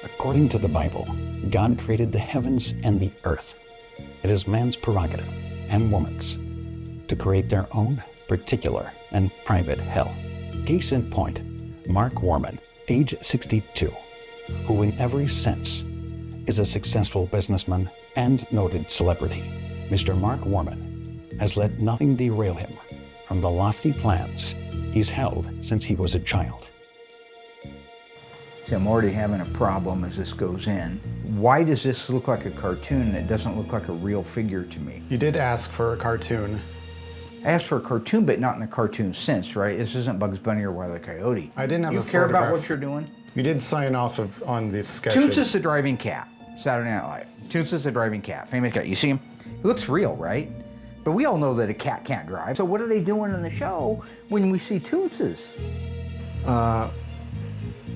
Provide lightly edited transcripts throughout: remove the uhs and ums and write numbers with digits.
According to the Bible, God created the heavens and the earth. It is man's prerogative, and woman's, to create their own particular and private hell. Case in point, Mark Warman, age 62, who in every sense is a successful businessman and noted celebrity. Mr. Mark Warman has let nothing derail him from the lofty plans he's held since he was a child. I'm already having a problem as this goes in. Why does this look like a cartoon? It doesn't look like a real figure to me. You did ask for a cartoon. I asked for a cartoon, but not in a cartoon sense, right? This isn't Bugs Bunny or Wile E. Coyote. I didn't have you a care photograph. about what you're doing? You did sign off on these sketches. Toots is the driving cat. Saturday Night Live. Toots is the driving cat. Famous cat. You see him? He looks real, right? But we all know that a cat can't drive. So what are they doing in the show when we see Tootses?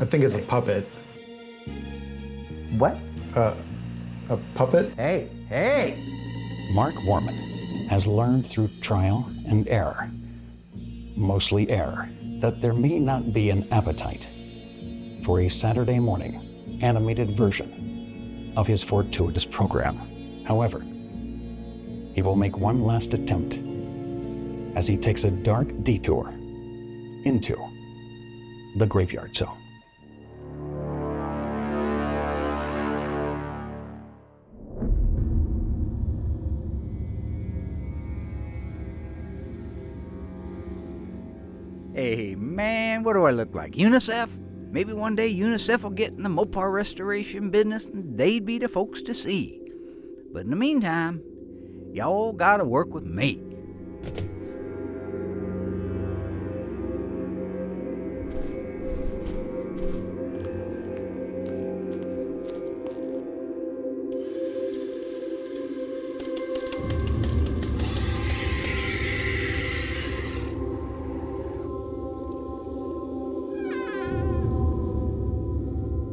I think it's a puppet. What? A puppet? Hey! Mark Warman has learned through trial and error, mostly error, that there may not be an appetite for a Saturday morning animated version of his fortuitous program. However, he will make one last attempt as he takes a dark detour into the graveyard zone. Hey man, what do I look like? UNICEF? Maybe one day UNICEF will get in the Mopar restoration business and they'd be the folks to see. But in the meantime, y'all gotta work with me.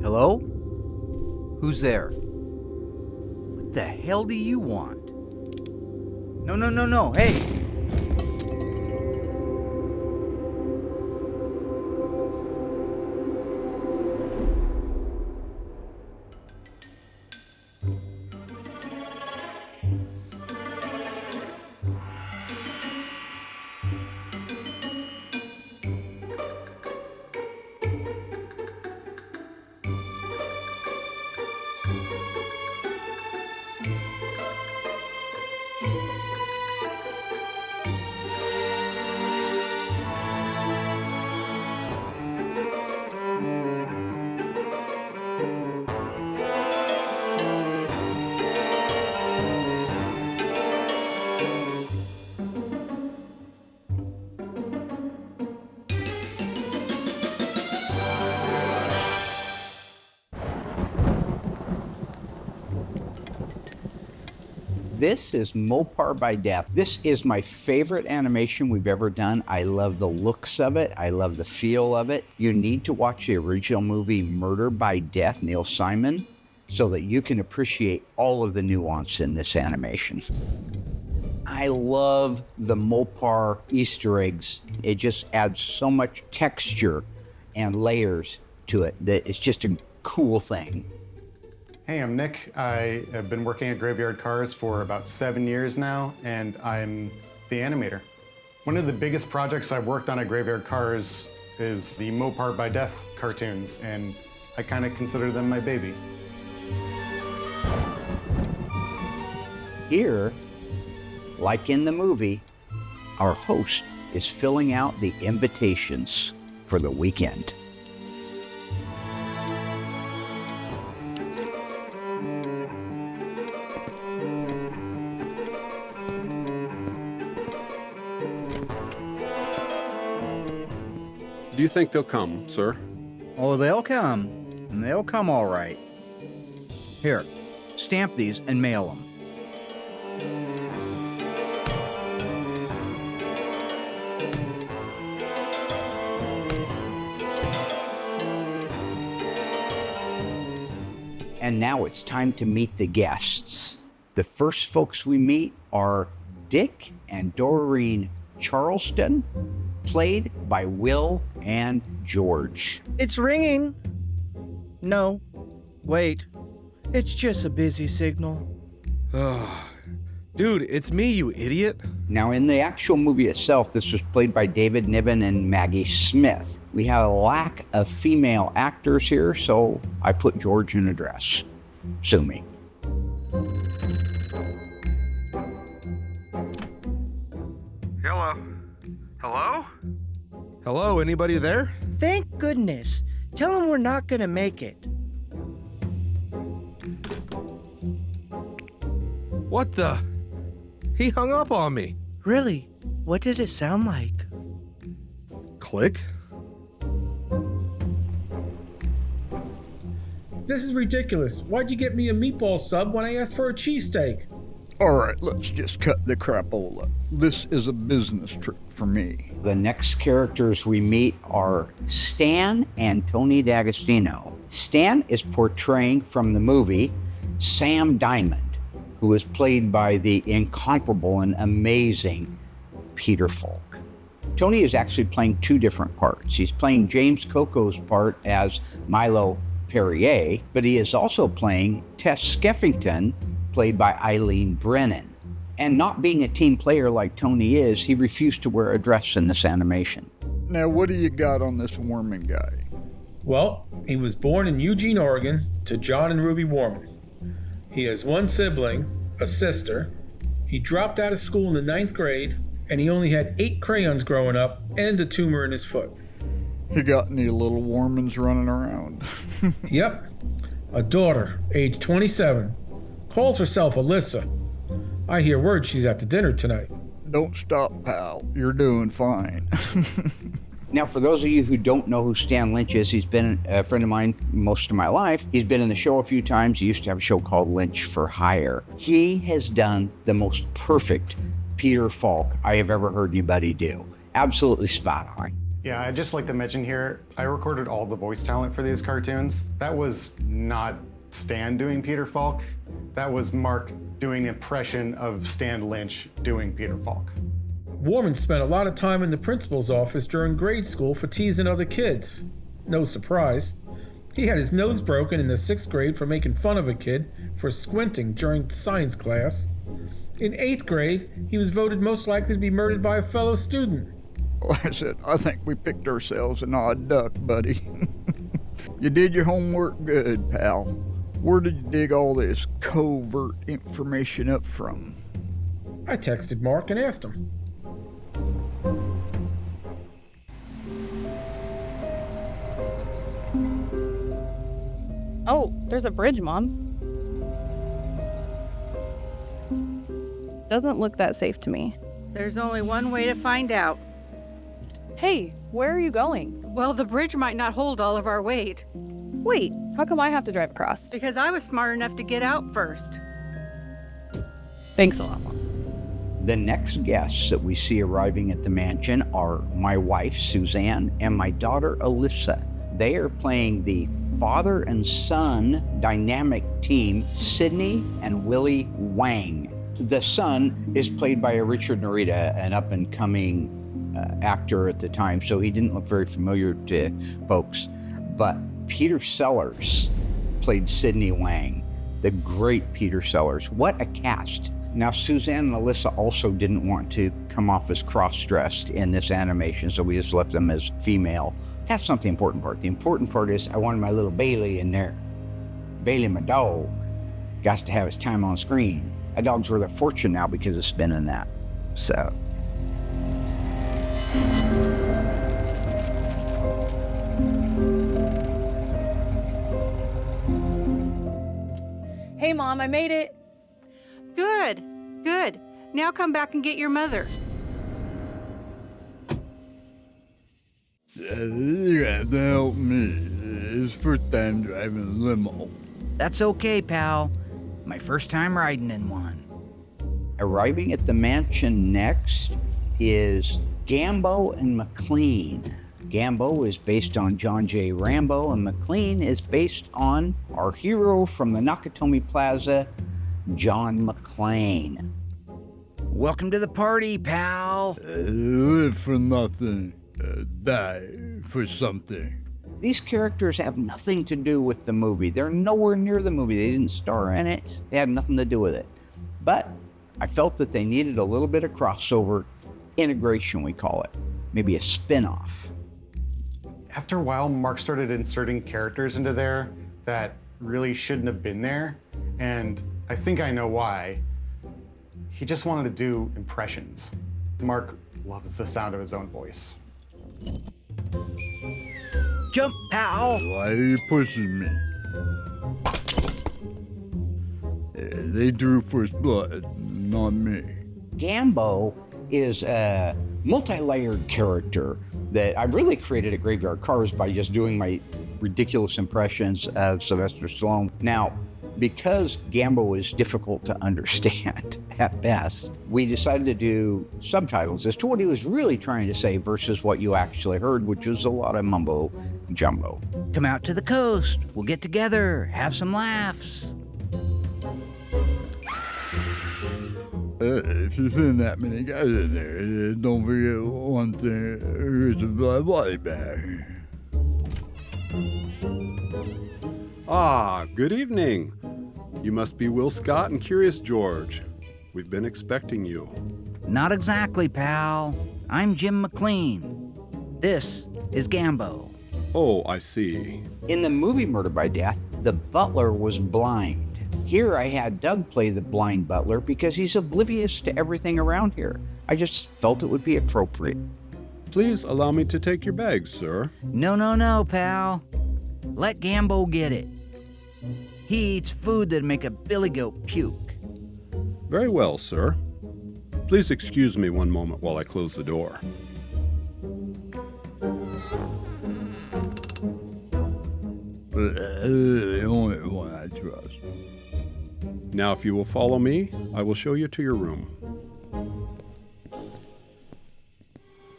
Hello? Who's there? What the hell do you want? No, hey! This is Mopar by Death. This is my favorite animation we've ever done. I love the looks of it. I love the feel of it. You need to watch the original movie Murder by Death, Neil Simon, so that you can appreciate all of the nuance in this animation. I love the Mopar Easter eggs. It just adds so much texture and layers to it that it's just a cool thing. Hey, I'm Nick. I have been working at Graveyard Carz for about 7 years now, and I'm the animator. One of the biggest projects I've worked on at Graveyard Carz is the Mopar by Death cartoons, and I kind of consider them my baby. Here, like in the movie, our host is filling out the invitations for the weekend. Do you think they'll come, sir? Oh, they'll come. And they'll come all right. Here, stamp these and mail them. And now it's time to meet the guests. The first folks we meet are Dick and Doreen Charleston, played by Will and George. It's ringing. No. Wait, it's just a busy signal. Dude, it's me, you idiot. Now, in the actual movie itself, this was played by David Niven and Maggie Smith. We have a lack of female actors here, so I put George in a dress. Sue me. Hello? Hello? Hello, anybody there? Thank goodness. Tell him we're not gonna make it. What the? He hung up on me. Really? What did it sound like? Click? This is ridiculous. Why'd you get me a meatball sub when I asked for a cheesesteak? All right, let's just cut the crapola. This is a business trip for me. The next characters we meet are Stan and Tony D'Agostino. Stan is portraying from the movie Sam Diamond, who is played by the incomparable and amazing Peter Falk. Tony is actually playing two different parts. He's playing James Coco's part as Milo Perrier, but he is also playing Tess Skeffington, played by Eileen Brennan. And not being a team player like Tony is, he refused to wear a dress in this animation. Now, what do you got on this Warman guy? Well, he was born in Eugene, Oregon, to John and Ruby Warman. He has one sibling, a sister. He dropped out of school in the 9th grade, and he only had 8 crayons growing up and a tumor in his foot. You got any little Warmans running around? Yep. A daughter, age 27. Calls herself Alyssa. I hear word she's at the dinner tonight. Don't stop, pal. You're doing fine. Now, for those of you who don't know who Stan Lynch is, he's been a friend of mine most of my life. He's been in the show a few times. He used to have a show called Lynch for Hire. He has done the most perfect Peter Falk I have ever heard anybody do. Absolutely spot on. Yeah, I'd just like to mention here, I recorded all the voice talent for these cartoons. That was not Stan doing Peter Falk. That was Mark doing an impression of Stan Lynch doing Peter Falk. Warman spent a lot of time in the principal's office during grade school for teasing other kids. No surprise. He had his nose broken in the 6th grade for making fun of a kid for squinting during science class. In 8th grade, he was voted most likely to be murdered by a fellow student. Like I said, I think we picked ourselves an odd duck, buddy. You did your homework good, pal. Where did you dig all this covert information up from? I texted Mark and asked him. Oh, there's a bridge, Mom. Doesn't look that safe to me. There's only one way to find out. Hey, where are you going? Well, the bridge might not hold all of our weight. Wait, how come I have to drive across? Because I was smart enough to get out first. Thanks a lot, Mom. The next guests that we see arriving at the mansion are my wife, Suzanne, and my daughter, Alyssa. They are playing the father and son dynamic team, Sydney and Willie Wang. The son is played by Richard Narita, an up-and-coming actor at the time, so he didn't look very familiar to folks. But Peter Sellers played Sydney Wang, the great Peter Sellers. What a cast. Now, Suzanne and Alyssa also didn't want to come off as cross-dressed in this animation, so we just left them as female. That's not the important part. The important part is I wanted my little Bailey in there. Bailey, my dog, got to have his time on screen. That dog's worth a fortune now because of spinning that. So. Hey, Mom, I made it. Good, good. Now come back and get your mother. You have to help me. It's first time driving a limo. That's okay, pal. My first time riding in one. Arriving at the mansion next is Gambo and McLean. Gambo is based on John J. Rambo, and McLean is based on our hero from the Nakatomi Plaza, John McClane. Welcome to the party, pal. Live for nothing, die for something. These characters have nothing to do with the movie. They're nowhere near the movie. They didn't star in it. They had nothing to do with it. But I felt that they needed a little bit of crossover integration, we call it. Maybe a spin-off. After a while, Mark started inserting characters into there that really shouldn't have been there. And I think I know why. He just wanted to do impressions. Mark loves the sound of his own voice. Jump, pal! Why are you pushing me? They drew first blood, not me. Gambo is a multi-layered character that I've really created at Graveyard Carz by just doing my ridiculous impressions of Sylvester Stallone. Now, because Gambo is difficult to understand at best, we decided to do subtitles as to what he was really trying to say versus what you actually heard, which was a lot of mumbo jumbo. Come out to the coast. We'll get together, have some laughs. If you send that many guys in there, don't forget one thing, here's a body bag. Ah, good evening. You must be Will Scott and Curious George. We've been expecting you. Not exactly, pal. I'm Jim McLean. This is Gambo. Oh, I see. In the movie Murder by Death, the butler was blind. Here I had Doug play the blind butler because he's oblivious to everything around here. I just felt it would be appropriate. Please allow me to take your bags, sir. No, pal. Let Gambo get it. He eats food that'd make a billy goat puke. Very well, sir. Please excuse me one moment while I close the door. The only one I trust. Now, if you will follow me, I will show you to your room.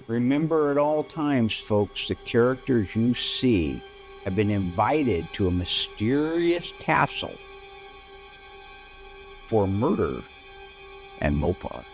Remember at all times, folks, the characters you see have been invited to a mysterious castle for murder and Mopar.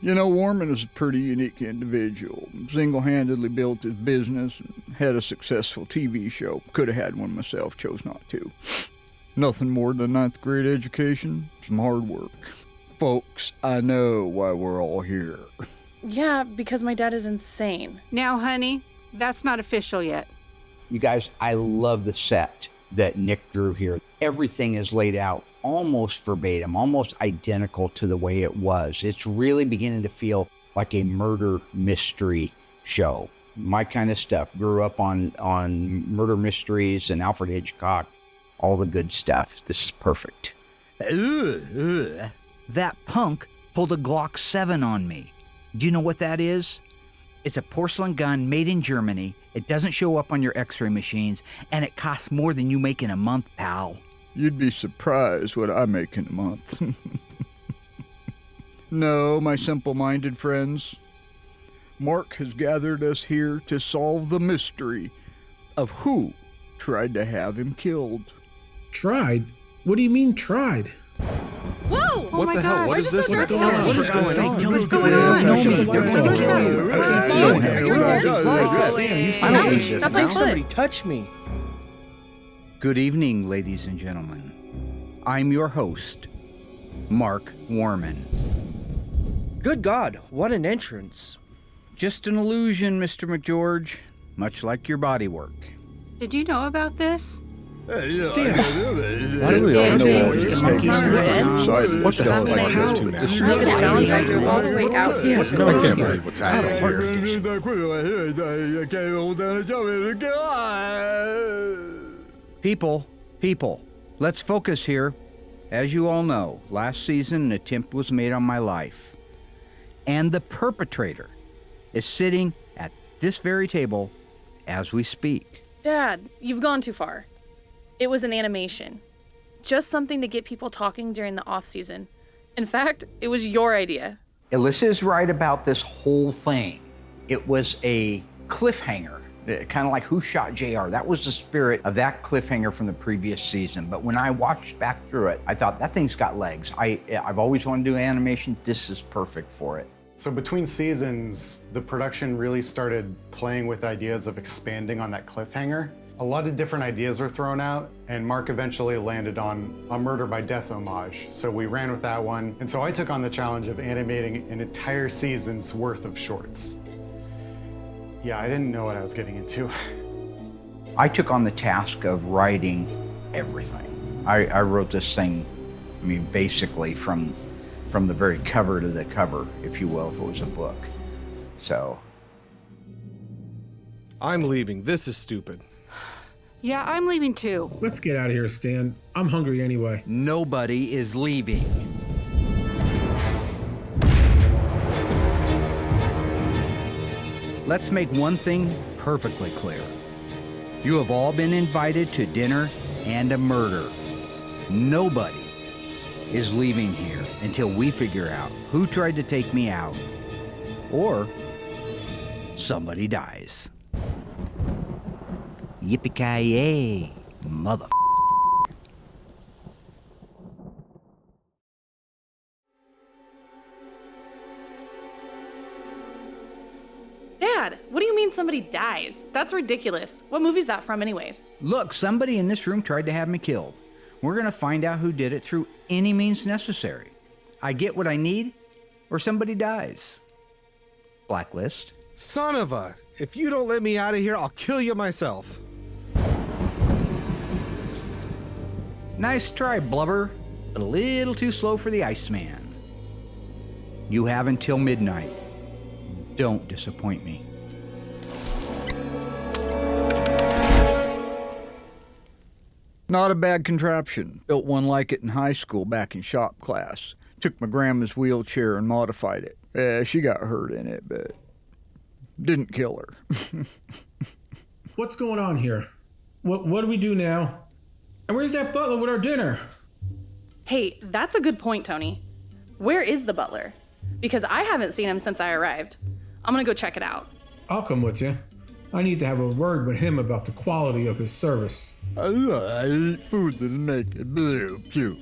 You know, Warman is a pretty unique individual. Single-handedly built his business and had a successful TV show. Could have had one myself, chose not to. Nothing more than a 9th grade education, some hard work. Folks, I know why we're all here. Yeah, because my dad is insane. Now, honey, that's not official yet. You guys, I love the set that Nick drew here. Everything is laid out almost verbatim, almost identical to the way it was. It's really beginning to feel like a murder mystery show. My kind of stuff. Grew up on murder mysteries and Alfred Hitchcock, all the good stuff. This is perfect. That punk pulled a Glock 7 on me. Do you know what that is? It's a porcelain gun made in Germany. It doesn't show up on your x-ray machines, and it costs more than you make in a month, pal. You'd be surprised what I make in a month. No, my simple-minded friends. Mark has gathered us here to solve the mystery of who tried to have him killed. Tried? What do you mean tried? Whoa! What the hell? What is this? What's going on? What's going on? No, me. They're They're gonna kill you. I don't need this. That's my foot. Somebody touch me. Good evening, ladies and gentlemen. I'm your host, Mark Warman. Good God, what an entrance. Just an illusion, Mr. McGeorge, much like your bodywork. Did you know about this? Why do we all know all these monkeys? What the hell is like those two now? Make it a challenge. I drove all the way out here. I can't believe what's happening here. People, let's focus here. As you all know, last season an attempt was made on my life. And the perpetrator is sitting at this very table as we speak. Dad, you've gone too far. It was an animation. Just something to get people talking during the off-season. In fact, it was your idea. Alyssa is right about this whole thing. It was a cliffhanger, kind of like Who Shot JR? That was the spirit of that cliffhanger from the previous season. But when I watched back through it, I thought that thing's got legs. I've always wanted to do animation. This is perfect for it. So between seasons, the production really started playing with ideas of expanding on that cliffhanger. A lot of different ideas were thrown out, and Mark eventually landed on a murder by death homage. So we ran with that one. And so I took on the challenge of animating an entire season's worth of shorts. Yeah, I didn't know what I was getting into. I took on the task of writing everything. I wrote this thing, I mean, basically from the very cover to the cover, if you will, if it was a book. So. I'm leaving. This is stupid. Yeah, I'm leaving too. Let's get out of here, Stan. I'm hungry anyway. Nobody is leaving. Let's make one thing perfectly clear. You have all been invited to dinner and a murder. Nobody is leaving here until we figure out who tried to take me out or somebody dies. Yippee-ki-yay, mother. Dad, what do you mean somebody dies? That's ridiculous. What movie's that from anyways? Look, somebody in this room tried to have me killed. We're gonna find out who did it through any means necessary. I get what I need, or somebody dies. Blacklist. Son of a... If you don't let me out of here, I'll kill you myself. Nice try, Blubber, but a little too slow for the Iceman. You have until midnight. Don't disappoint me. Not a bad contraption. Built one like it in high school back in shop class. Took my grandma's wheelchair and modified it. Yeah, she got hurt in it, but didn't kill her. What's going on here? What do we do now? And where's that butler with our dinner? Hey, that's a good point, Tony. Where is the butler? Because I haven't seen him since I arrived. I'm gonna go check it out. I'll come with you. I need to have a word with him about the quality of his service. I eat food that'll make it real cute.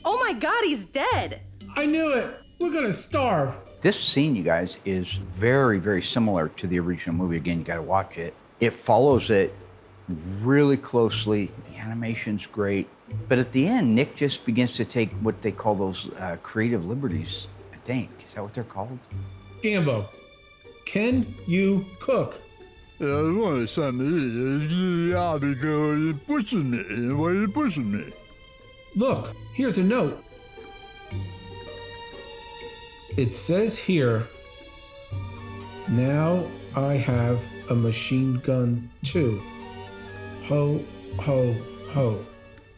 Oh my God, he's dead! I knew it! We're gonna starve! This scene, you guys, is very, very similar to the original movie. Again, you gotta watch it. It follows it really closely. The animation's great. But at the end, Nick just begins to take what they call those creative liberties, I think. Is that what they're called? Gambo, can you cook? I want something to eat. Yeah, because you're pushing me. Why are you pushing me? Look, here's a note. It says here, now I have a machine gun too. Ho, ho, ho.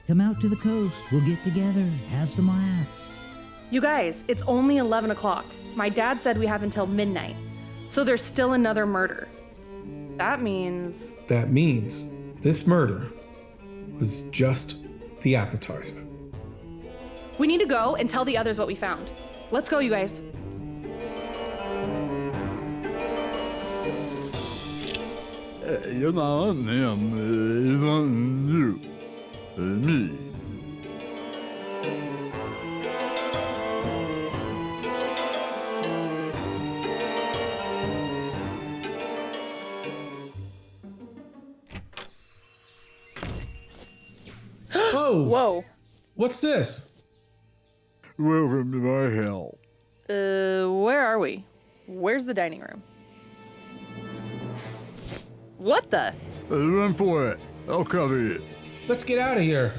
Come out to the coast. We'll get together, have some laughs. You guys, it's only 11 o'clock. My dad said we have until midnight. So there's still another murder. That means this murder was just the appetizer. we need to go and tell the others what we found. Let's go, you guys. You're not on them. It's on you. Me. Oh! Whoa. What's this? Welcome to my hell. Where are we? Where's the dining room? What the? Run for it. I'll cover it. Let's get out of here.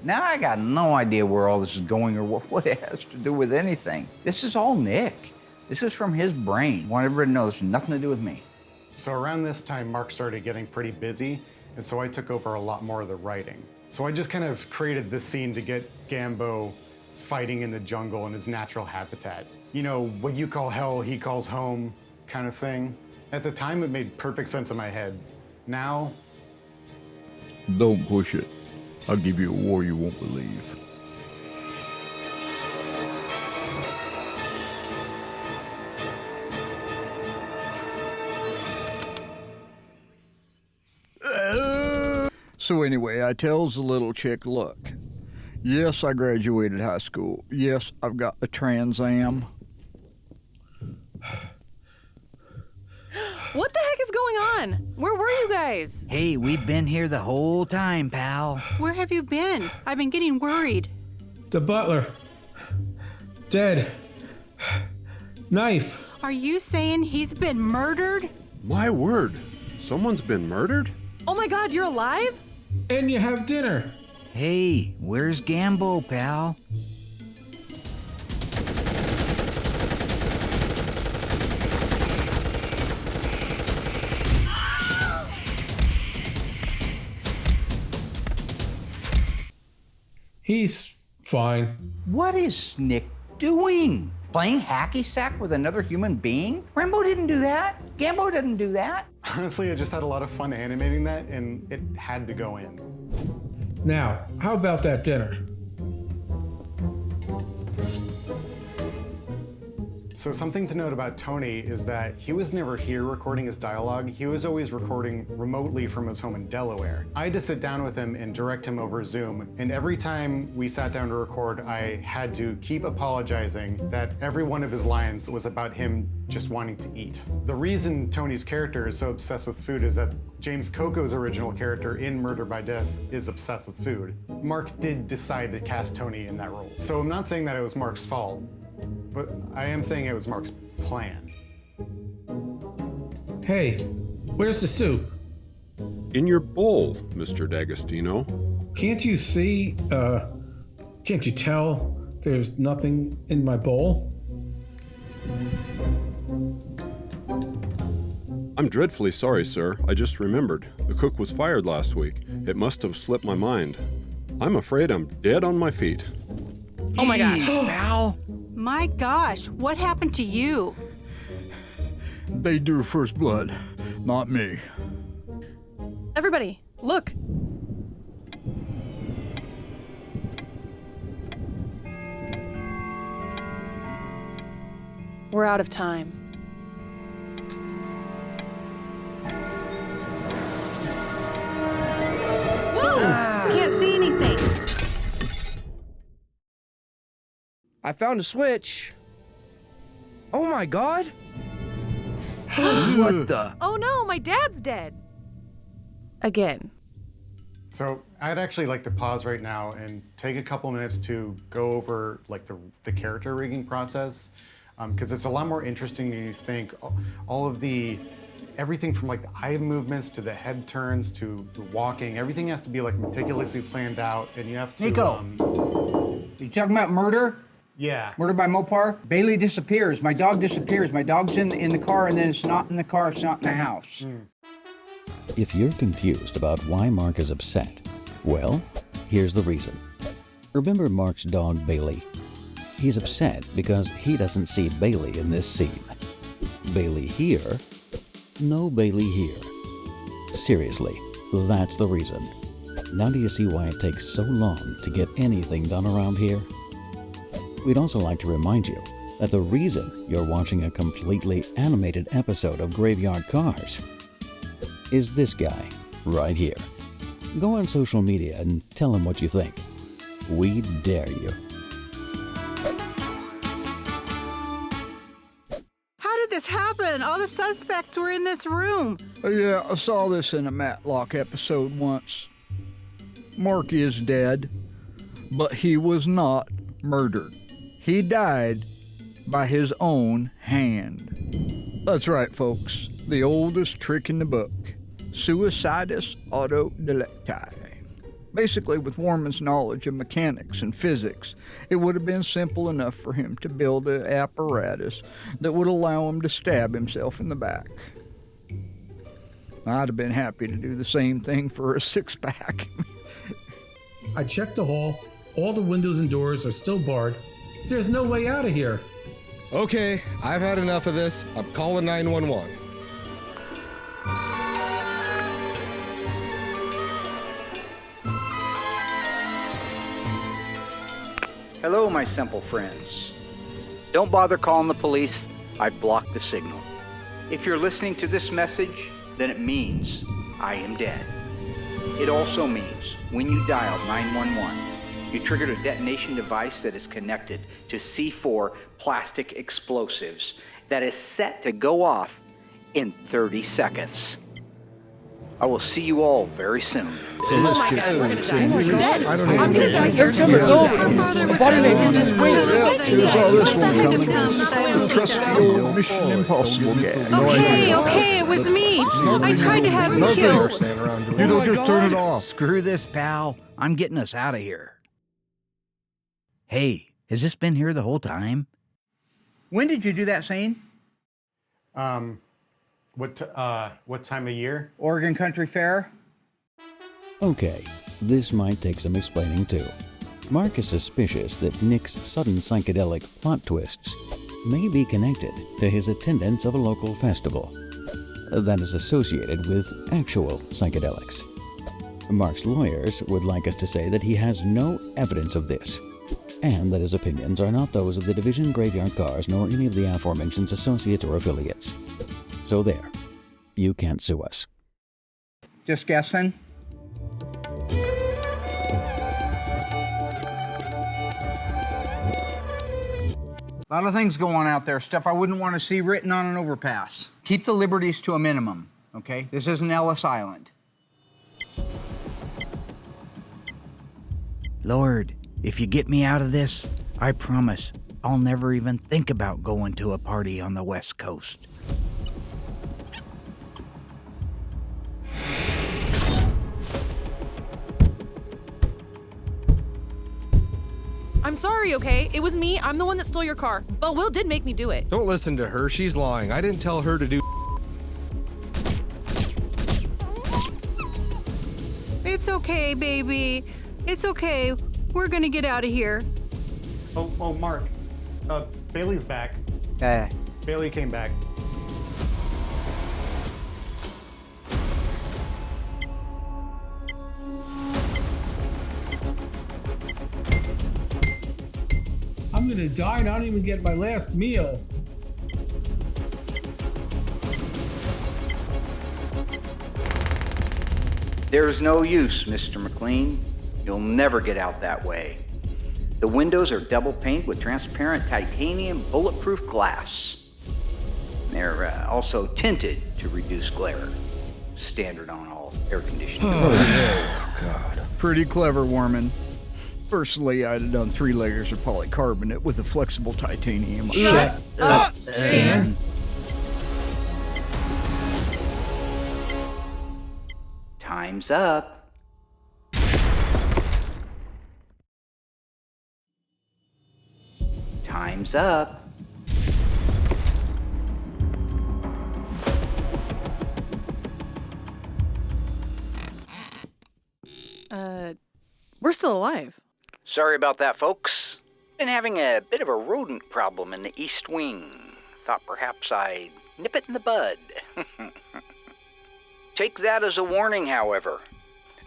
Now I got no idea where all this is going or what it has to do with anything. This is all Nick. This is from his brain. I want everybody to know this has nothing to do with me. So around this time, Mark started getting pretty busy, and so I took over a lot more of the writing. So I just kind of created this scene to get Gambo fighting in the jungle in his natural habitat. You know, what you call hell, he calls home kind of thing. At the time, it made perfect sense in my head. Now, Don't push it. I'll give you a war you won't believe. So anyway, I tells the little chick, look, yes, I graduated high school. Yes, I've got the Trans Am. What the heck is going on? Where were you guys? Hey, we've been here the whole time, pal. Where have you been? I've been getting worried. The butler. Dead. Knife. Are you saying he's been murdered? My word. Someone's been murdered? Oh my God, you're alive? And you have dinner. Hey, where's Gambo, pal? He's fine. What is Nick doing? Playing hacky sack with another human being? Rambo didn't do that. Gambo didn't do that. Honestly, I just had a lot of fun animating that, and it had to go in. Now, how about that dinner? So something to note about Tony is that he was never here recording his dialogue. He was always recording remotely from his home in Delaware. I had to sit down with him and direct him over Zoom, and every time we sat down to record, I had to keep apologizing that every one of his lines was about him just wanting to eat. The reason Tony's character is so obsessed with food is that James Coco's original character in Murder by Death is obsessed with food. Mark did decide to cast Tony in that role. So I'm not saying that it was Mark's fault, but I am saying it was Mark's plan. Hey, where's the soup? In your bowl, Mr. D'Agostino. Can't you see, can't you tell there's nothing in my bowl? I'm dreadfully sorry, sir. I just remembered. The cook was fired last week. It must have slipped my mind. I'm afraid I'm dead on my feet. Oh my gosh. Pal. My gosh, what happened to you? They drew first blood, not me. Everybody, look. We're out of time. Whoa! Can't see anything. I found a switch. Oh my God. What the? Oh no, my dad's dead. Again. So I'd actually like to pause right now and take a couple minutes to go over like the character rigging process, because it's a lot more interesting than you think. All of everything from like the eye movements to the head turns to the walking, everything has to be like meticulously planned out, and you have to. Nico, you talking about murder? Yeah. Murder by Mopar? Bailey disappears. My dog disappears. My dog's in the car, and then it's not in the car. It's not in the house. If you're confused about why Mark is upset, well, here's the reason. Remember Mark's dog, Bailey? He's upset because he doesn't see Bailey in this scene. Bailey here? No Bailey here. Seriously, that's the reason. Now do you see why it takes so long to get anything done around here? We'd also like to remind you that the reason you're watching a completely animated episode of Graveyard Carz is this guy right here. Go on social media and tell him what you think. We dare you. How did this happen? All the suspects were in this room. Yeah, I saw this in a Matlock episode once. Mark is dead, but he was not murdered. He died by his own hand. That's right, folks. The oldest trick in the book. Suicidus auto delecti. Basically, with Warman's knowledge of mechanics and physics, it would have been simple enough for him to build an apparatus that would allow him to stab himself in the back. I'd have been happy to do the same thing for a six-pack. I checked the hall. All the windows and doors are still barred. There's no way out of here. Okay, I've had enough of this. I'm calling 911. Hello, my simple friends. Don't bother calling the police. I blocked the signal. If you're listening to this message, then it means I am dead. It also means when you dialed 911, you triggered a detonation device that is connected to C4 plastic explosives that is set to go off in 30 seconds. I will see you all very soon. Oh my God, we're gonna die. We're dead. I don't I'm even gonna die here. Here's all this one coming. Trust the old Mission Impossible gag. Okay, it was me. I tried to have him killed. You don't just turn it off. Screw this, pal. I'm getting us out of here. Hey, has this been here the whole time? When did you do that scene? What time of year? Oregon Country Fair? Okay, this might take some explaining too. Mark is suspicious that Nick's sudden psychedelic plot twists may be connected to his attendance of a local festival that is associated with actual psychedelics. Mark's lawyers would like us to say that he has no evidence of this, and that his opinions are not those of the Division Graveyard Carz nor any of the aforementioned associates or affiliates. So there, you can't sue us. Just guessing? A lot of things go on out there, stuff I wouldn't want to see written on an overpass. Keep the liberties to a minimum, okay? This isn't Ellis Island. Lord, if you get me out of this, I promise I'll never even think about going to a party on the West Coast. I'm sorry, okay? It was me. I'm the one that stole your car. But Will did make me do it. Don't listen to her. She's lying. I didn't tell her to do. It's okay, baby. It's okay. We're gonna get out of here. Oh, Mark. Bailey's back. Bailey came back. I'm gonna die and I don't even get my last meal. There's no use, Mr. McLean. You'll never get out that way. The windows are double painted with transparent titanium bulletproof glass. They're also tinted to reduce glare. Standard on all air conditioning. Oh, God. Pretty clever, Warman. Personally, I'd have done 3 layers of polycarbonate with a flexible titanium. Shut up, Stan. Time's up. Time's up. We're still alive. Sorry about that, folks. Been having a bit of a rodent problem in the East Wing. Thought perhaps I'd nip it in the bud. Take that as a warning, however.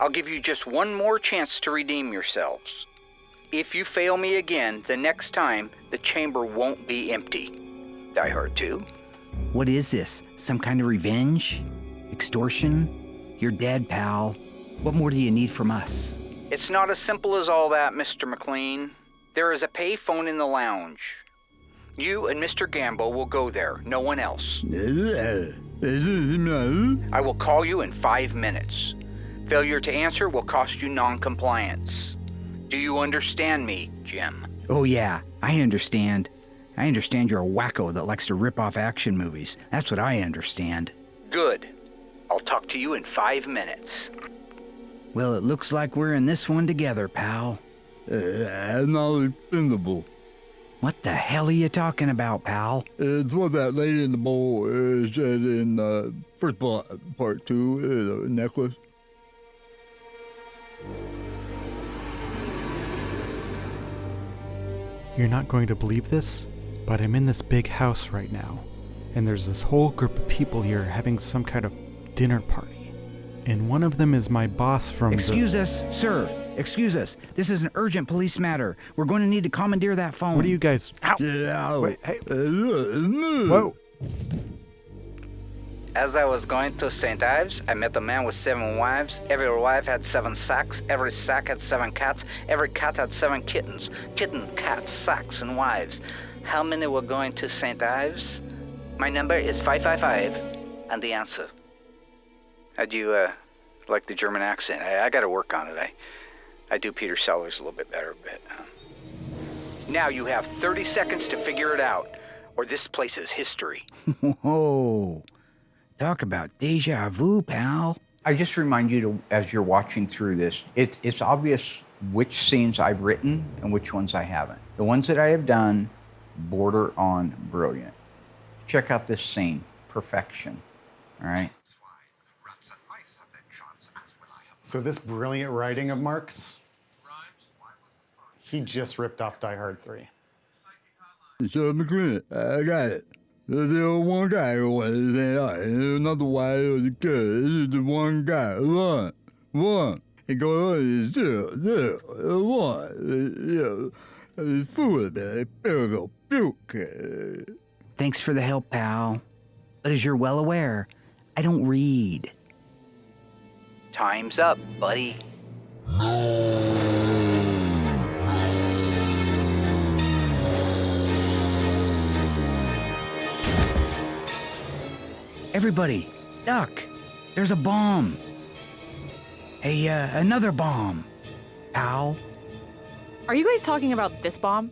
I'll give you just one more chance to redeem yourselves. If you fail me again, the next time, the chamber won't be empty. Die Hard 2? What is this? Some kind of revenge? Extortion? You're dead, pal. What more do you need from us? It's not as simple as all that, Mr. McLean. There is a pay phone in the lounge. You and Mr. Gambo will go there, no one else. I will call you in 5 minutes. Failure to answer will cost you non-compliance. Do you understand me, Jim? Oh yeah, I understand. I understand you're a wacko that likes to rip off action movies. That's what I understand. Good. I'll talk to you in 5 minutes. Well, it looks like we're in this one together, pal. I'm not expendable. What the hell are you talking about, pal? It's what that lady in the bowl said in first part 2, the necklace. You're not going to believe this, but I'm in this big house right now, and there's this whole group of people here having some kind of dinner party. And one of them is my boss from Excuse us, sir. Excuse us. This is an urgent police matter. We're going to need to commandeer that phone. What are you guys... Ow. Wait, hey. Whoa. As I was going to St. Ives, I met a man with 7 wives. Every wife had 7 sacks. Every sack had 7 cats. Every cat had 7 kittens. Kitten, cats, sacks, and wives. How many were going to St. Ives? My number is 555, and the answer. How'd you, like the German accent? I gotta work on it. I do Peter Sellers a little bit better, but... Now you have 30 seconds to figure it out, or this place is history. Whoa. Talk about deja vu, pal. I just remind you to, as you're watching through this, it's obvious which scenes I've written and which ones I haven't. The ones that I have done border on brilliant. Check out this scene, perfection, all right? So this brilliant writing of Mark's, he just ripped off Die Hard 3. So, McClellan, I got it. There's the one guy who was another wife was good. This is the one guy. One. He goes, 0, 1. Fool, man. Better go puke. Thanks for the help, pal. But as you're well aware, I don't read. Time's up, buddy. Everybody, duck. There's a bomb. Another bomb. Pal. Are you guys talking about this bomb?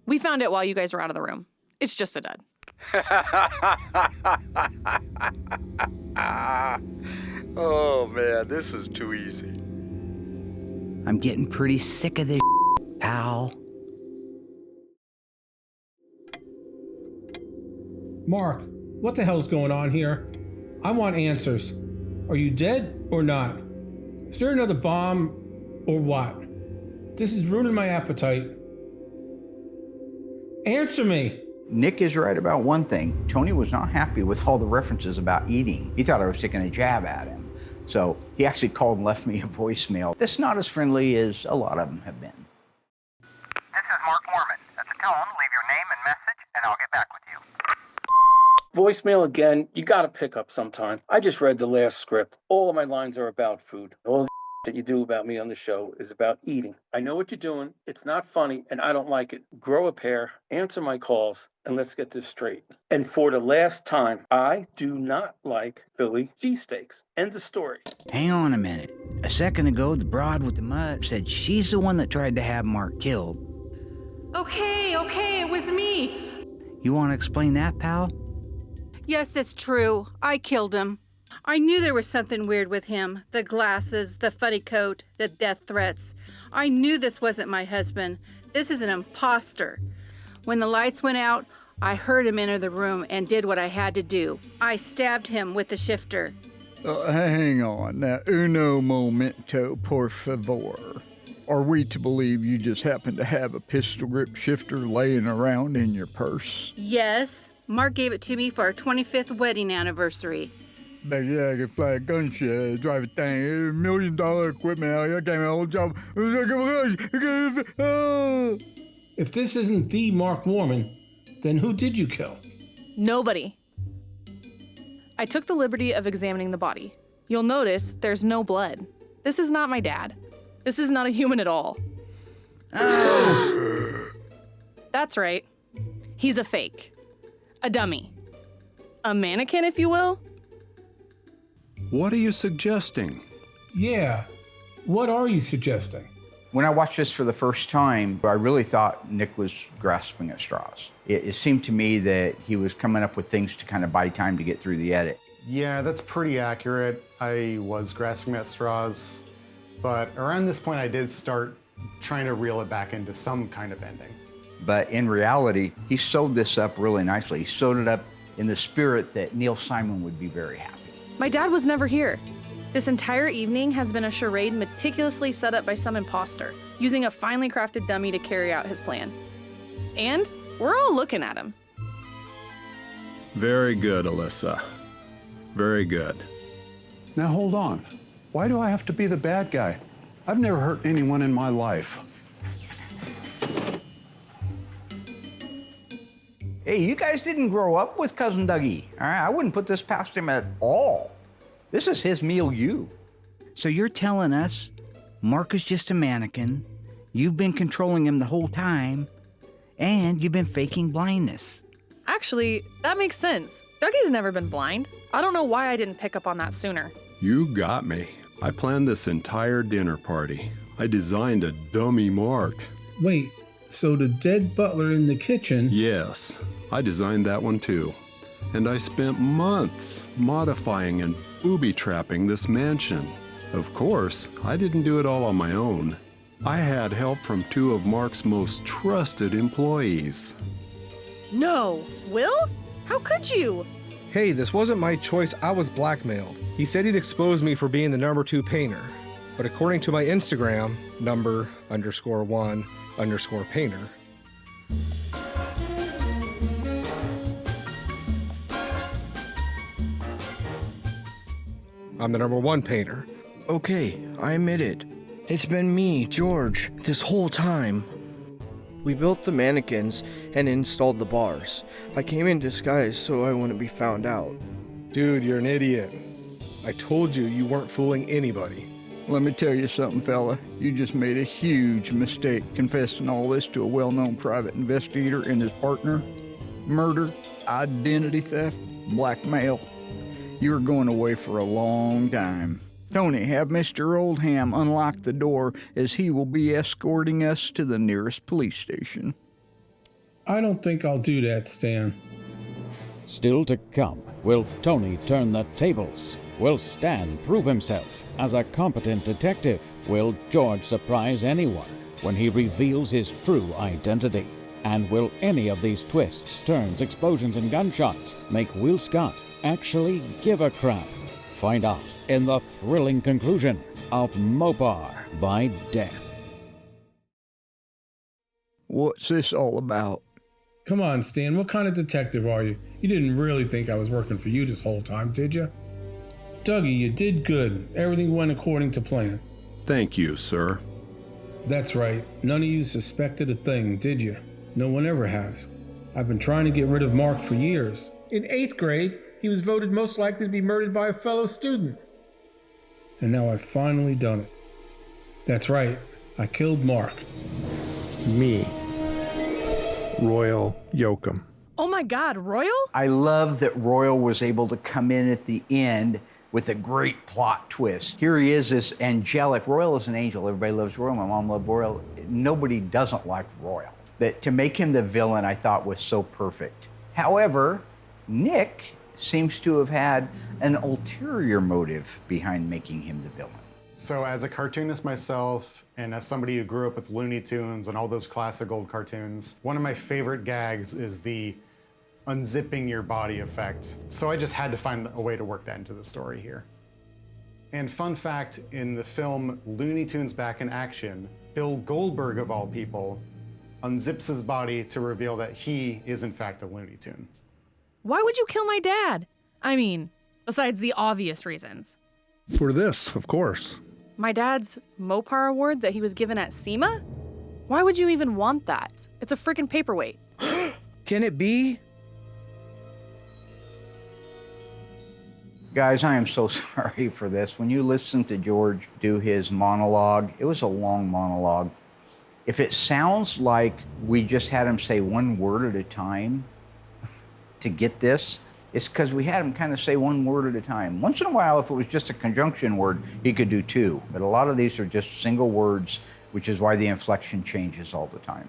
We found it while you guys were out of the room. It's just a dud. Oh, man, this is too easy. I'm getting pretty sick of this, pal. Mark, what the hell's going on here? I want answers. Are you dead or not? Is there another bomb or what? This is ruining my appetite. Answer me! Nick is right about one thing. Tony was not happy with all the references about eating. He thought I was taking a jab at him. So he actually called and left me a voicemail. That's not as friendly as a lot of them have been. This is Mark Mormon. At the tone, leave your name and message, and I'll get back with you. Voicemail again. You gotta pick up sometime. I just read the last script. All of my lines are about food. All the that you do about me on the show is about eating. I know what you're doing. It's not funny, and I don't like it. Grow a pair, answer my calls, and let's get this straight. And for the last time, I do not like Philly cheesesteaks. End of story. Hang on a minute. A second ago, the broad with the mud said she's the one that tried to have Mark killed. Okay, it was me. You want to explain that, pal? Yes, it's true. I killed him. I knew there was something weird with him. The glasses, the funny coat, the death threats. I knew this wasn't my husband. This is an imposter. When the lights went out, I heard him enter the room and did what I had to do. I stabbed him with the shifter. Hang on. Now, uno momento, por favor. Are we to believe you just happen to have a pistol grip shifter laying around in your purse? Yes. Mark gave it to me for our 25th wedding anniversary. Back yeah, I can fly a gunship, drive a thing, $1 million equipment out here, I gave me a whole job. If this isn't the Mark Warman, then who did you kill? Nobody. I took the liberty of examining the body. You'll notice there's no blood. This is not my dad. This is not a human at all. That's right. He's a fake. A dummy. A mannequin, if you will. What are you suggesting? Yeah, what are you suggesting? When I watched this for the first time, I really thought Nick was grasping at straws. It seemed to me that he was coming up with things to kind of buy time to get through the edit. Yeah, that's pretty accurate. I was grasping at straws, but around this point I did start trying to reel it back into some kind of ending. But in reality, he sewed this up really nicely. He sewed it up in the spirit that Neil Simon would be very happy. My dad was never here. This entire evening has been a charade meticulously set up by some imposter, using a finely crafted dummy to carry out his plan. And we're all looking at him. Very good, Alyssa. Very good. Now hold on. Why do I have to be the bad guy? I've never hurt anyone in my life. Hey, you guys didn't grow up with Cousin Dougie, all right? I wouldn't put this past him at all. This is his milieu. So you're telling us Mark is just a mannequin, you've been controlling him the whole time, and you've been faking blindness. Actually, that makes sense. Dougie's never been blind. I don't know why I didn't pick up on that sooner. You got me. I planned this entire dinner party. I designed a dummy Mark. Wait, so the dead butler in the kitchen? Yes, I designed that one too. And I spent months modifying and booby-trapping this mansion. Of course, I didn't do it all on my own. I had help from two of Mark's most trusted employees. No. Will? How could you? Hey, this wasn't my choice. I was blackmailed. He said he'd expose me for being the number 2 painter. But according to my Instagram, number_1_painter, I'm the number 1 painter. Okay, I admit it. It's been me, George, this whole time. We built the mannequins and installed the bars. I came in disguise so I wouldn't be found out. Dude, you're an idiot. I told you you weren't fooling anybody. Let me tell you something, fella. You just made a huge mistake confessing all this to a well-known private investigator and his partner. Murder, identity theft, blackmail. You're going away for a long time. Tony, have Mr. Oldham unlock the door as he will be escorting us to the nearest police station. I don't think I'll do that, Stan. Still to come, will Tony turn the tables? Will Stan prove himself as a competent detective? Will George surprise anyone when he reveals his true identity? And will any of these twists, turns, explosions, and gunshots make Will Scott actually give a crap? Find out in the thrilling conclusion of Mopar by Death. What's this all about? Come on, Stan, what kind of detective are you? You didn't really think I was working for you this whole time, did you? Dougie, you did good. Everything went according to plan. Thank you, sir. That's right. None of you suspected a thing, did you? No one ever has. I've been trying to get rid of Mark for years. In 8th grade, he was voted most likely to be murdered by a fellow student. And now I've finally done it. That's right, I killed Mark. Me. Royal Yoakum. Oh my God, Royal? I love that Royal was able to come in at the end with a great plot twist. Here he is, this angelic. Royal is an angel. Everybody loves Royal. My mom loved Royal. Nobody doesn't like Royal. But to make him the villain, I thought was so perfect. However, Nick seems to have had an ulterior motive behind making him the villain. So as a cartoonist myself, and as somebody who grew up with Looney Tunes and all those classic old cartoons, one of my favorite gags is the unzipping your body effect. So I just had to find a way to work that into the story here. And fun fact, in the film Looney Tunes Back in Action, Bill Goldberg, of all people, unzips his body to reveal that he is in fact a Looney Tune. Why would you kill my dad? I mean, besides the obvious reasons. For this, of course. My dad's Mopar award that he was given at SEMA? Why would you even want that? It's a freaking paperweight. Can it be? Guys, I am so sorry for this. When you listen to George do his monologue, it was a long monologue. If it sounds like we just had him say one word at a time to get this, it's because we had him kind of say one word at a time. Once in a while, if it was just a conjunction word, he could do 2. But a lot of these are just single words, which is why the inflection changes all the time.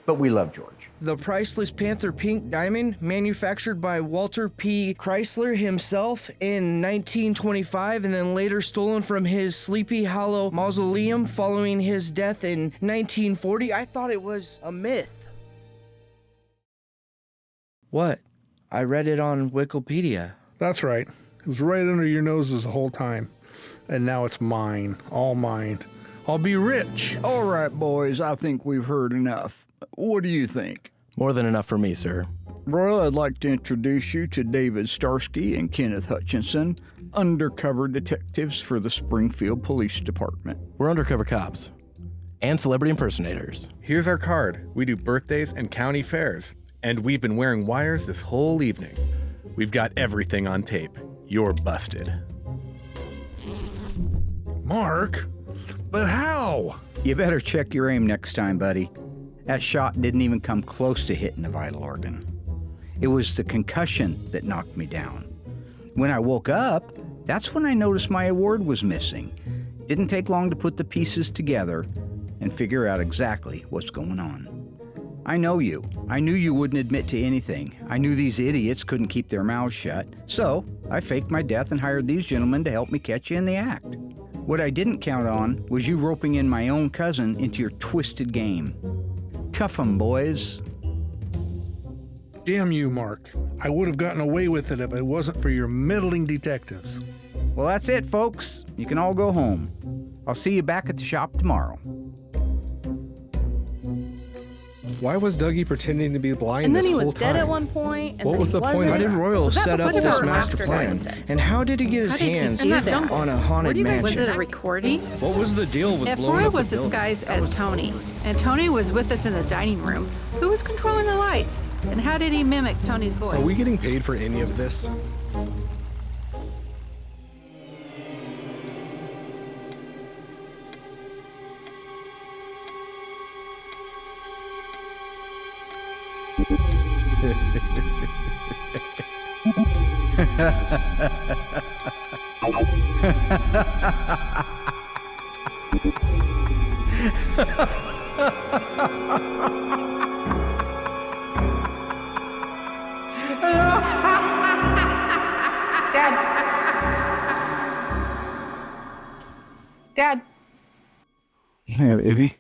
But we love George. The priceless Panther Pink Diamond, manufactured by Walter P. Chrysler himself in 1925 and then later stolen from his Sleepy Hollow mausoleum following his death in 1940. I thought it was a myth. What? I read it on Wikipedia. That's right. It was right under your noses the whole time. And now it's mine. All mine. I'll be rich. All right, boys, I think we've heard enough. What do you think? More than enough for me, sir. Royal, I'd like to introduce you to David Starsky and Kenneth Hutchinson. undercover detectives for the Springfield Police Department. We're undercover cops and celebrity impersonators. Here's our card. We do birthdays and county fairs. And we've been wearing wires this whole evening. We've got everything on tape. You're busted. Mark? But how? You better check your aim next time, buddy. That shot didn't even come close to hitting the vital organ. It was the concussion that knocked me down. When I woke up, that's when I noticed my award was missing. Didn't take long to put the pieces together and figure out exactly what's going on. I know you. I knew you wouldn't admit to anything. I knew these idiots couldn't keep their mouths shut. So I faked my death and hired these gentlemen to help me catch you in the act. What I didn't count on was you roping in my own cousin into your twisted game. Cuff 'em, boys. Damn you, Mark. I would have gotten away with it if it wasn't for your meddling detectives. Well, that's it, folks. You can all go home. I'll see you back at the shop tomorrow. Why was Dougie pretending to be blind And then this he whole was time? dead at one point. And What then was he the point wasn't. of Why did Royal Was that set up before this or master after plan? Wednesday? And how did he get his How did he hands do that? on a haunted mansion? Was it a recording? What was the deal with If blowing Roy up was the building? disguised as Tony, and Tony was with us in the dining room, who was controlling the lights? And how did he mimic Tony's voice? Are we getting paid for any of this? Dad, Yeah, baby.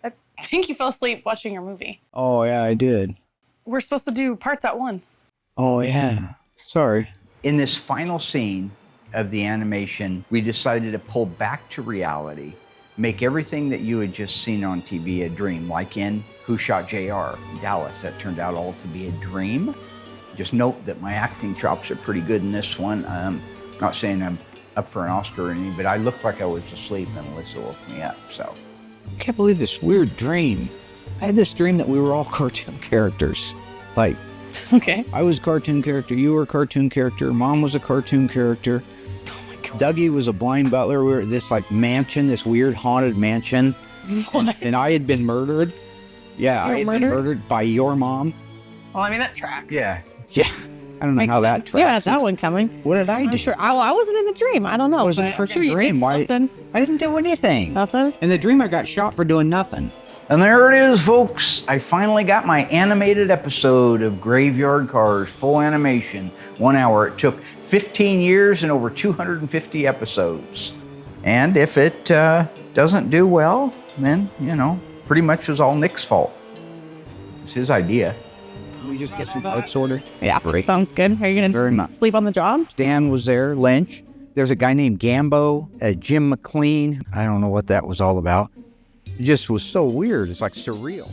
I think you fell asleep watching your movie. Oh, yeah, I did. We're supposed to do parts at one. Oh, yeah. Sorry. In this final scene of the animation, we decided to pull back to reality, make everything that you had just seen on TV a dream, like in Who Shot JR? Dallas. That turned out all to be a dream. Just note that my acting chops are pretty good in this one. Not saying I'm up for an Oscar or anything, but I looked like I was asleep and Alyssa woke me up, so. I can't believe this weird dream. I had this dream that we were all cartoon characters. Like, Okay. I was a cartoon character, you were a cartoon character, Mom was a cartoon character. Oh my God. Dougie was a blind butler. We were at this like mansion, this weird haunted mansion. What? And I had been murdered. Yeah, You were I had murdered? been murdered by your mom. Well, I mean, that tracks. Yeah. I don't know Makes how sense. that tracks. You had that one coming. What did I I'm do? sure. I wasn't in the dream. I don't know. What was the but I'm freaking sure you dream? did Why- something. I didn't do anything. Nothing? In the dream, I got shot for doing nothing. And there it is, folks. I finally got my animated episode of Graveyard Carz, full animation, 1 hour. It took 15 years and over 250 episodes. And if it doesn't do well, then, you know, pretty much was all Nick's fault. It's his idea. Can we just get some parts ordered? Yeah. Great. Sounds good. Are you Very going to much. sleep on the job? Dan was there, Lynch. There's a guy named Gambo, Jim McLean. I don't know what that was all about. It just was so weird. It's like surreal.